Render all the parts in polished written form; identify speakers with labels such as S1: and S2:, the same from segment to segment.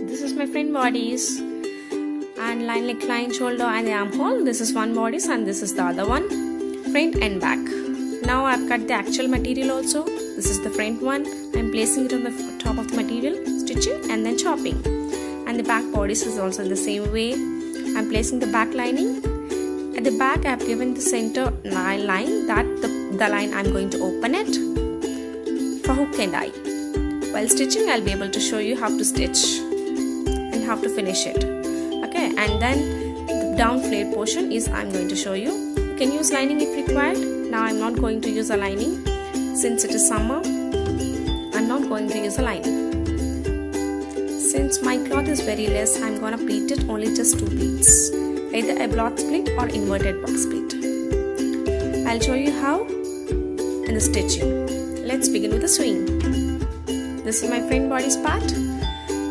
S1: This is my front bodies, and line neckline, shoulder and the armhole. This is one bodies and this is the other one, front and back. Now I've cut the actual material also. This is the front one. I'm placing it on the top of the material, stitching and then chopping. And the back bodies is also in the same way. I'm placing the back lining. At the back I have given the center line, that the line I'm going to open it for hook and eye. While stitching I'll be able to show you how to stitch and how to finish it. Okay, and then the down flared portion is I'm going to show you. You can use lining if required. Now I'm not going to use a lining since it is summer. I'm not going to use a lining. Since my cloth is very less, I'm gonna pleat it only just 2 pleats, either a block split or inverted box split. I'll show you how in the stitching. Let's begin with the sewing. This is my front bodice part.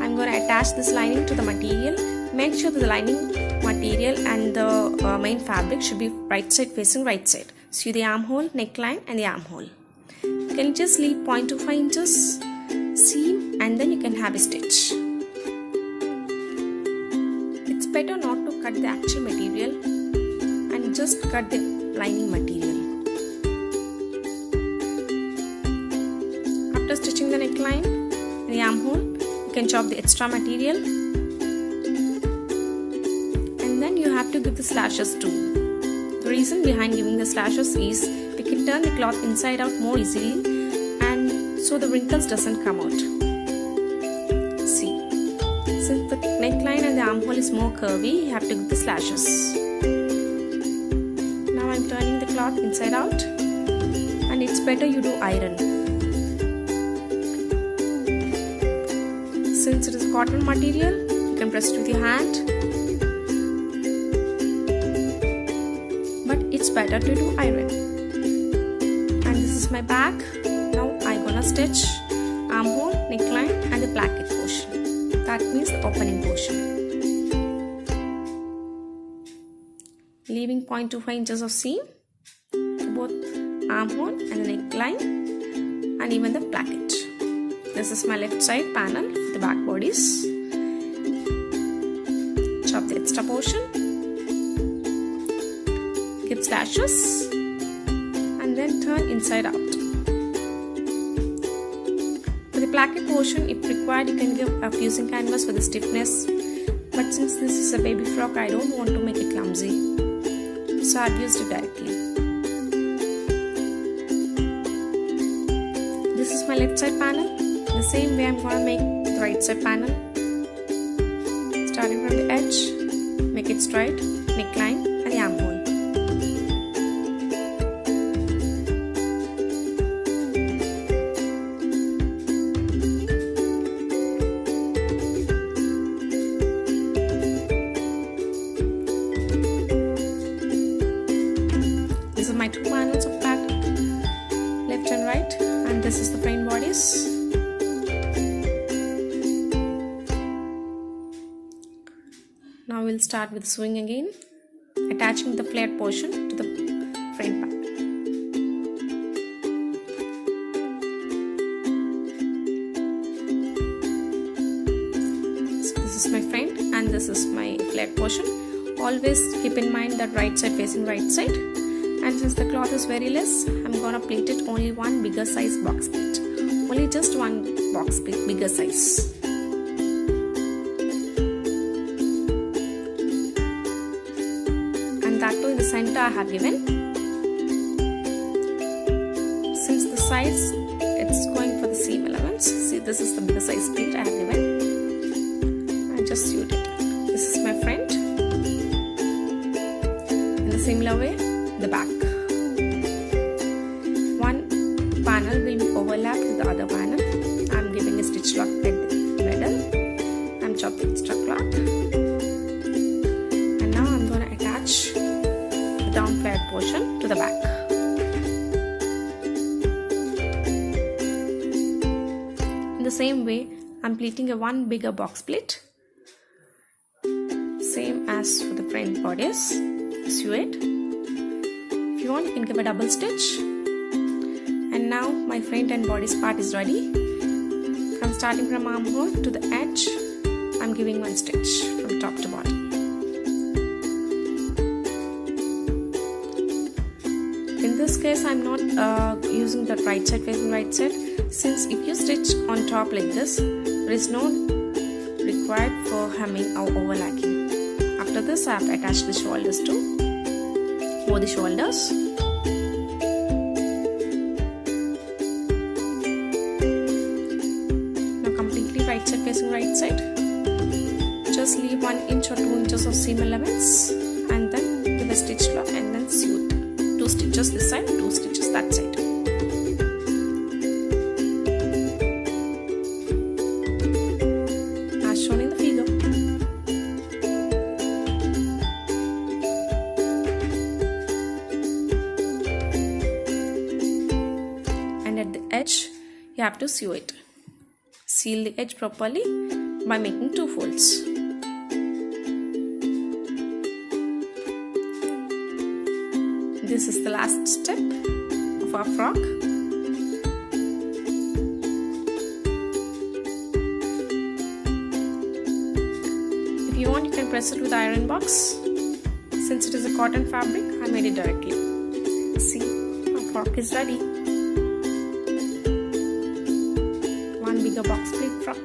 S1: I'm gonna attach this lining to the material. Make sure that the lining material and the main fabric should be right side facing right side. Sew the armhole, neckline and the armhole. You can just leave 0.25 inches seam and then you can have a stitch. It's better not to cut the actual material and just cut the lining material. After stitching the neckline and the armhole, you can chop the extra material. You have to give the slashes too. The reason behind giving the slashes is we can turn the cloth inside out more easily and so the wrinkles doesn't come out. See, since the neckline and the armhole is more curvy, you have to give the slashes. Now I'm turning the cloth inside out, and it's better you do iron. Since it is a cotton material, you can press it with your hand. It's better to do iron. And this is my back. Now I'm gonna stitch armhole, neckline and the placket portion. That means the opening portion. Leaving 0.25 inches of seam for both armhole and the neckline and even the placket. This is my left side panel for the back bodies. Chop the extra portion. Give slashes and then turn inside out. For the placket portion, if required, you can give a fusing canvas for the stiffness, but since this is a baby frock, I don't want to make it clumsy, so I've used it directly. This is my left side panel. The same way I'm gonna make the right side panel. Starting from the edge, make it straight, neckline and the armhole. These are my 2 panels of back, left and right, and this is the front bodies. Now we'll start with sewing again, attaching the flared portion to the front part. So this is my front and this is my flared portion. Always keep in mind that right side facing right side. And since the cloth is very less, I'm gonna pleat it only one bigger size box pleat. Only just one box pleat, bigger size. And that too in the center I have given. Since the size, it's going for the seam allowance. See, this is the bigger size pleat I have given. I just sewed it. This is my front. In the similar way, the back. One panel will be overlapped with the other panel. I'm giving a stitch lock at the middle. I'm chopping extra cloth. And now I'm going to attach the down flared portion to the back. In the same way, I'm pleating a one bigger box pleat. Same as for the front bodice. Sew it. If you want, you can give a double stitch. And now my front and bodice part is ready. I'm starting from armhole to the edge. I'm giving one stitch from top to bottom. In this case, I'm not using the right side facing right side, since if you stitch on top like this, there is no required for hemming or overlacking. After this, I have attached the shoulders to both the shoulders. Now completely right side facing right side. Just leave 1 inch or 2 inches of seam allowance and then give a stitch lock and then sew it. 2 stitches this side, 2 stitches that side. As shown in the figure. And at the edge, you have to sew it. Seal the edge properly by making 2 folds. This is the last step of our frock. If you want, you can press it with iron box. Since it is a cotton fabric, I made it directly. See, our frock is ready. One bigger box pleat frock.